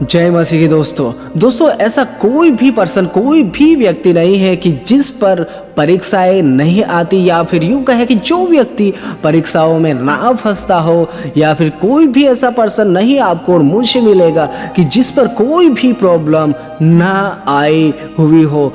जय मसीह की दोस्तों ऐसा कोई भी पर्सन, कोई भी व्यक्ति नहीं है कि जिस पर परीक्षाएं नहीं आती, या फिर यूं कहे कि जो व्यक्ति परीक्षाओं में ना फंसता हो, या फिर कोई भी ऐसा पर्सन नहीं आपको और मुझे मिलेगा कि जिस पर कोई भी प्रॉब्लम ना आई हुई हो।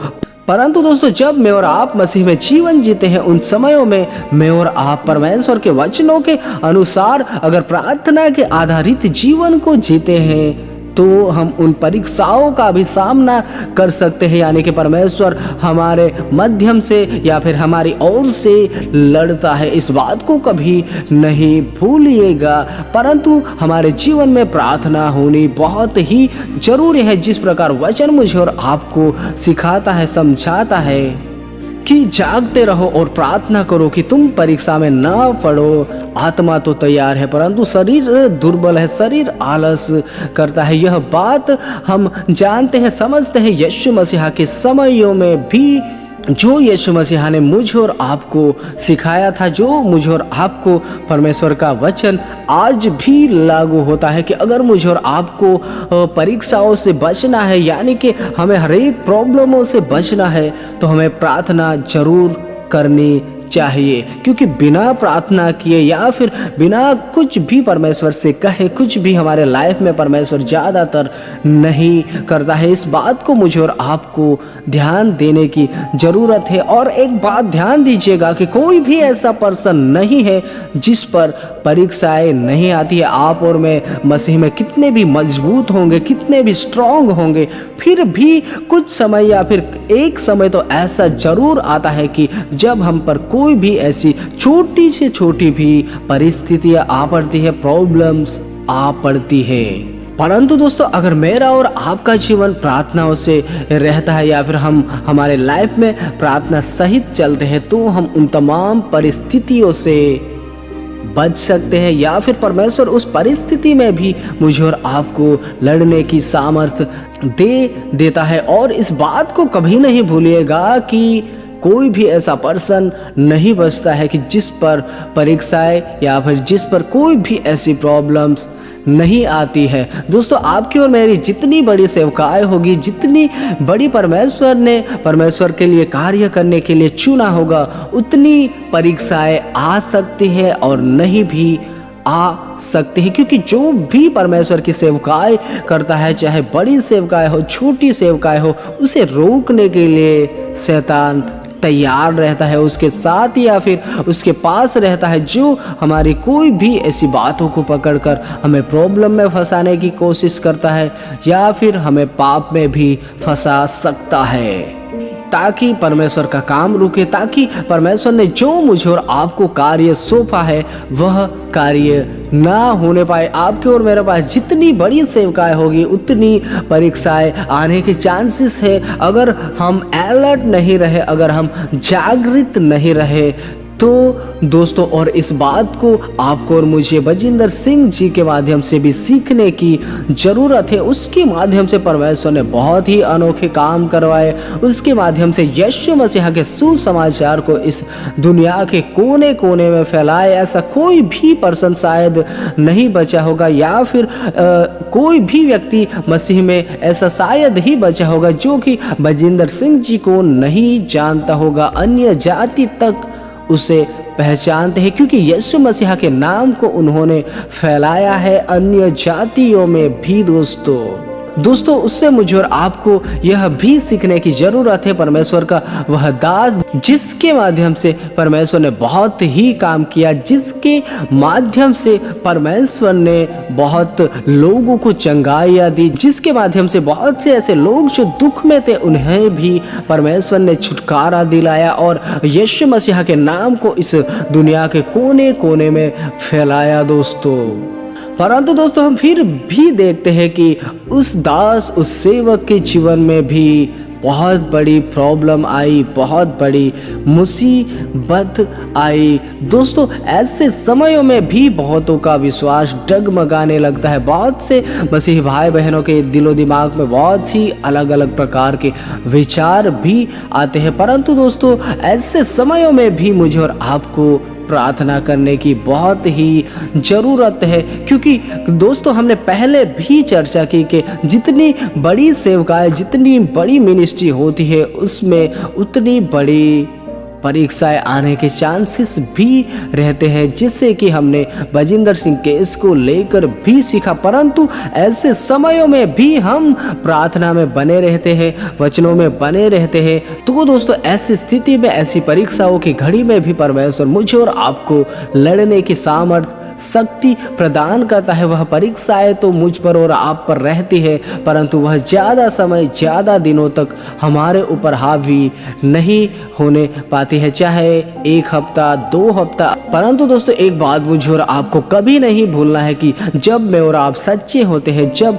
परंतु दोस्तों, जब मैं और आप मसीह में जीवन जीते हैं, उन समयों में मैं और आप परमेश्वर के वचनों के अनुसार अगर प्रार्थना के आधारित जीवन को जीते हैं तो हम उन परीक्षाओं का भी सामना कर सकते हैं। यानी कि परमेश्वर हमारे माध्यम से या फिर हमारी ओर से लड़ता है, इस बात को कभी नहीं भूलिएगा। परंतु हमारे जीवन में प्रार्थना होनी बहुत ही जरूरी है, जिस प्रकार वचन मुझे और आपको सिखाता है, समझाता है कि जागते रहो और प्रार्थना करो कि तुम परीक्षा में ना पड़ो। आत्मा तो तैयार है परंतु शरीर दुर्बल है, शरीर आलस करता है। यह बात हम जानते हैं, समझते हैं। यीशु मसीह के समयों में भी जो यीशु मसीह ने मुझे और आपको सिखाया था, जो मुझे और आपको परमेश्वर का वचन आज भी लागू होता है कि अगर मुझे और आपको परीक्षाओं से बचना है, यानी कि हमें हर एक प्रॉब्लमों से बचना है, तो हमें प्रार्थना जरूर करनी चाहिए। क्योंकि बिना प्रार्थना किए या फिर बिना कुछ भी परमेश्वर से कहे, कुछ भी हमारे लाइफ में परमेश्वर ज़्यादातर नहीं करता है। इस बात को मुझे और आपको ध्यान देने की ज़रूरत है। और एक बात ध्यान दीजिएगा कि कोई भी ऐसा पर्सन नहीं है जिस पर परीक्षाएं नहीं आती है। आप और मैं मसीह में कितने भी मजबूत होंगे, कितने भी स्ट्रांग होंगे, फिर भी कुछ समय या फिर एक समय तो ऐसा ज़रूर आता है कि जब हम पर कोई भी ऐसी छोटी से छोटी भी परिस्थितियां आ पड़ती है, प्रॉब्लम्स आ पड़ती है। परंतु दोस्तों, अगर मेरा और आपका जीवन प्रार्थनाओं से रहता है या फिर हम हमारे लाइफ में प्रार्थना सहित चलते हैं, तो हम उन तमाम परिस्थितियों से बच सकते हैं, या फिर परमेश्वर उस परिस्थिति में भी मुझे और आपको लड़ने की सामर्थ्य दे देता है। और इस बात को कभी नहीं भूलिएगा कि कोई भी ऐसा पर्सन नहीं बचता है कि जिस पर परीक्षाएं या फिर जिस पर कोई भी ऐसी प्रॉब्लम्स नहीं आती है। दोस्तों, आपकी और मेरी जितनी बड़ी सेवकाएं होगी, जितनी बड़ी परमेश्वर के लिए कार्य करने के लिए चुना होगा, उतनी परीक्षाएं आ सकती है और नहीं भी आ सकती है। क्योंकि जो भी परमेश्वर की सेवकाएं करता है, चाहे बड़ी सेवकाएं हो, छोटी सेवकाएं हो, उसे रोकने के लिए शैतान तैयार रहता है, उसके साथ या फिर उसके पास रहता है, जो हमारी कोई भी ऐसी बातों को पकड़कर हमें प्रॉब्लम में फंसाने की कोशिश करता है या फिर हमें पाप में भी फंसा सकता है, ताकि परमेश्वर का काम रुके, ताकि परमेश्वर ने जो मुझे और आपको कार्य सौंपा है वह कार्य ना होने पाए। आपके और मेरे पास जितनी बड़ी सेवकाएं होगी, उतनी परीक्षाएं आने के चांसेस है। अगर हम अलर्ट नहीं रहे, अगर हम जागृत नहीं रहे, तो दोस्तों, और इस बात को आपको और मुझे बजिंदर सिंह जी के माध्यम से भी सीखने की ज़रूरत है। उसके माध्यम से परमेश्वर ने बहुत ही अनोखे काम करवाए। उसके माध्यम से यीशु मसीह के सुसमाचार को इस दुनिया के कोने कोने में फैलाए। ऐसा कोई भी पर्सन शायद नहीं बचा होगा, या फिर कोई भी व्यक्ति मसीह में ऐसा शायद ही बचा होगा जो कि बजिंदर सिंह जी को नहीं जानता होगा। अन्य जाति तक उसे पहचानते हैं, क्योंकि यीशु मसीह के नाम को उन्होंने फैलाया है अन्य जातियों में भी। दोस्तों, उससे मुझे और आपको यह भी सीखने की ज़रूरत है, परमेश्वर का वह दास जिसके माध्यम से परमेश्वर ने बहुत ही काम किया, जिसके माध्यम से परमेश्वर ने बहुत लोगों को चंगाइयाँ दी, जिसके माध्यम से बहुत से ऐसे लोग जो दुख में थे उन्हें भी परमेश्वर ने छुटकारा दिलाया और यीशु मसीह के नाम को इस दुनिया के कोने कोने में फैलाया। परंतु दोस्तों, हम फिर भी देखते हैं कि उस दास, उस सेवक के जीवन में भी बहुत बड़ी प्रॉब्लम आई, बहुत बड़ी मुसीबत आई। दोस्तों, ऐसे समयों में भी बहुतों का विश्वास डगमगाने लगता है। बहुत से मसीही भाई बहनों के दिलो दिमाग में बहुत ही अलग अलग प्रकार के विचार भी आते हैं। परंतु दोस्तों, ऐसे समयों में भी मुझे और आपको प्रार्थना करने की बहुत ही ज़रूरत है। क्योंकि दोस्तों हमने पहले भी चर्चा की कि जितनी बड़ी सेवकाएं, जितनी बड़ी मिनिस्ट्री होती है, उसमें उतनी बड़ी परीक्षाएं आने के चांसेस भी रहते हैं, जिससे कि हमने बजिंदर सिंह केस को लेकर भी सीखा। परंतु ऐसे समयों में भी हम प्रार्थना में बने रहते हैं, वचनों में बने रहते हैं। तो दोस्तों ऐसी स्थिति में, ऐसी परीक्षाओं की घड़ी में भी परमेश्वर मुझे और आपको लड़ने की सामर्थ्य, शक्ति प्रदान करता है। वह परीक्षाएं तो मुझ पर और आप पर रहती है, परंतु वह ज़्यादा समय, ज़्यादा दिनों तक हमारे ऊपर हावी नहीं होने पाती है, चाहे 1 हफ्ता, 2 हफ्ता। परंतु दोस्तों एक बात मुझे और आपको कभी नहीं भूलना है कि जब मैं और आप सच्चे होते हैं, जब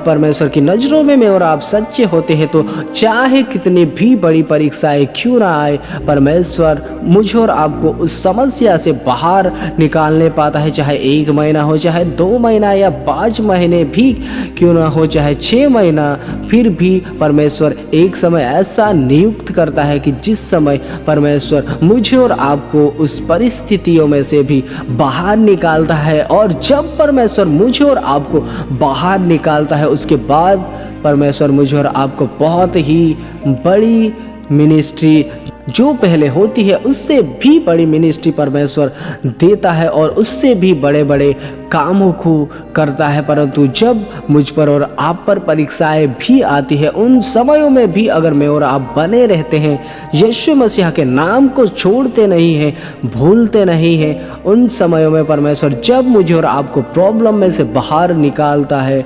परमेश्वर की नज़रों में मैं और आप सच्चे होते हैं, तो चाहे कितनी भी बड़ी परीक्षाएं क्यों ना आए, परमेश्वर मुझे और आपको उस समस्या से बाहर निकालने पाता है। चाहे 1 महीना हो, चाहे 2 महीना या 5 महीने भी क्यों ना हो, चाहे 6 महीना, फिर भी परमेश्वर एक समय ऐसा नियुक्त करता है कि जिस समय परमेश्वर मुझे और आपको उस परिस्थितियों में से भी बाहर निकालता है। और जब परमेश्वर मुझे और आपको बाहर निकालता है, उसके बाद परमेश्वर मुझे और आपको बहुत ही बड़ी मिनिस्ट्री जो पहले होती है उससे भी बड़ी मिनिस्ट्री परमेश्वर देता है और उससे भी बड़े बड़े कामों को करता है। परंतु जब मुझ पर और आप पर परीक्षाएं भी आती है, उन समयों में भी अगर मैं और आप बने रहते हैं, यीशु मसीह के नाम को छोड़ते नहीं हैं, भूलते नहीं हैं, उन समयों में परमेश्वर जब मुझे और आपको प्रॉब्लम में से बाहर निकालता है,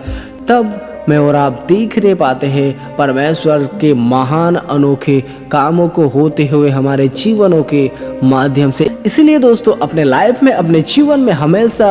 तब मैं और आप देख नहीं पाते हैं परमेश्वर के महान अनोखे कामों को होते हुए हमारे जीवनों के माध्यम से। इसलिए दोस्तों अपने लाइफ में, अपने जीवन में हमेशा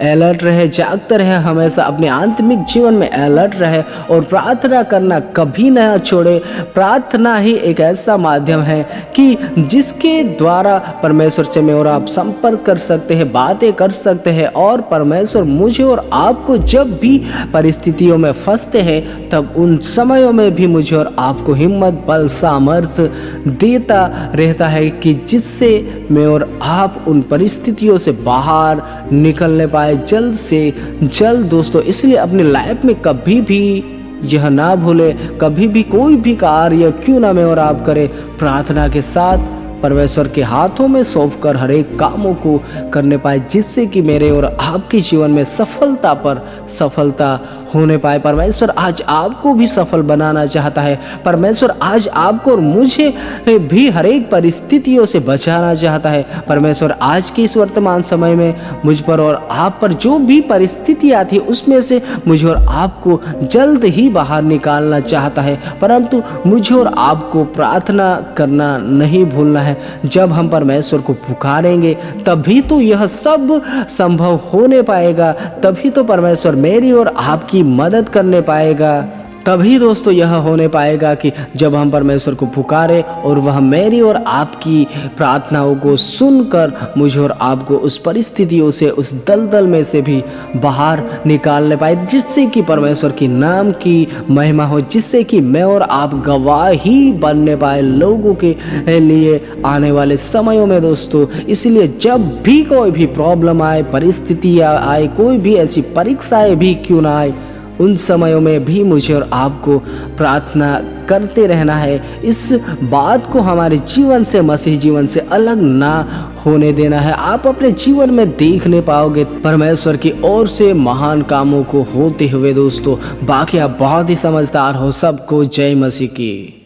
अलर्ट रहे, जागते रहे, हमेशा अपने आत्मिक जीवन में अलर्ट रहे और प्रार्थना करना कभी ना छोड़े। प्रार्थना ही एक ऐसा माध्यम है कि जिसके द्वारा परमेश्वर से मैं और आप संपर्क कर सकते हैं, बातें कर सकते हैं। और परमेश्वर मुझे और आपको जब भी परिस्थितियों में फंसते हैं, तब उन समयों में भी मुझे और आपको हिम्मत, बल, सामर्थ्य देता रहता है कि जिससे मैं और आप उन परिस्थितियों से बाहर निकलने पाए जल्द से जल्द। दोस्तों इसलिए अपनी लाइफ में कभी भी यह ना भूले, कभी भी कोई भी कार्य क्यों ना मैं और आप करें, प्रार्थना के साथ परमेश्वर के हाथों में सौंपकर हर एक कामों को करने पाए, जिससे कि मेरे और आपके जीवन में सफलता पर सफलता होने पाए। परमेश्वर आज आपको भी सफल बनाना चाहता है। परमेश्वर आज आपको और मुझे भी हर एक परिस्थितियों से बचाना चाहता है। परमेश्वर आज के इस वर्तमान समय में मुझ पर और आप पर जो भी परिस्थिति आती है, उसमें से मुझे और आपको जल्द ही बाहर निकालना चाहता है। परंतु मुझे और आपको प्रार्थना करना नहीं भूलना है। जब हम परमेश्वर को पुकारेंगे तभी तो यह सब संभव होने पाएगा, तभी तो परमेश्वर मेरी और आपकी मदद करने पाएगा। तभी दोस्तों यह होने पाएगा कि जब हम परमेश्वर को पुकारें और वह मेरी और आपकी प्रार्थनाओं को सुनकर मुझे और आपको उस परिस्थितियों से, उस दलदल में से भी बाहर निकालने पाए, जिससे कि परमेश्वर की नाम की महिमा हो, जिससे कि मैं और आप गवाह ही बनने पाए लोगों के लिए आने वाले समयों में। दोस्तों इसलिए जब भी कोई भी प्रॉब्लम आए, परिस्थितियाँ आए, कोई भी ऐसी परीक्षाएँ भी क्यों ना आए, उन समयों में भी मुझे और आपको प्रार्थना करते रहना है। इस बात को हमारे जीवन से, मसीह जीवन से अलग ना होने देना है। आप अपने जीवन में देख नहीं पाओगे परमेश्वर की ओर से महान कामों को होते हुए। दोस्तों बाकी आप बहुत ही समझदार हो। सबको जय मसीह की।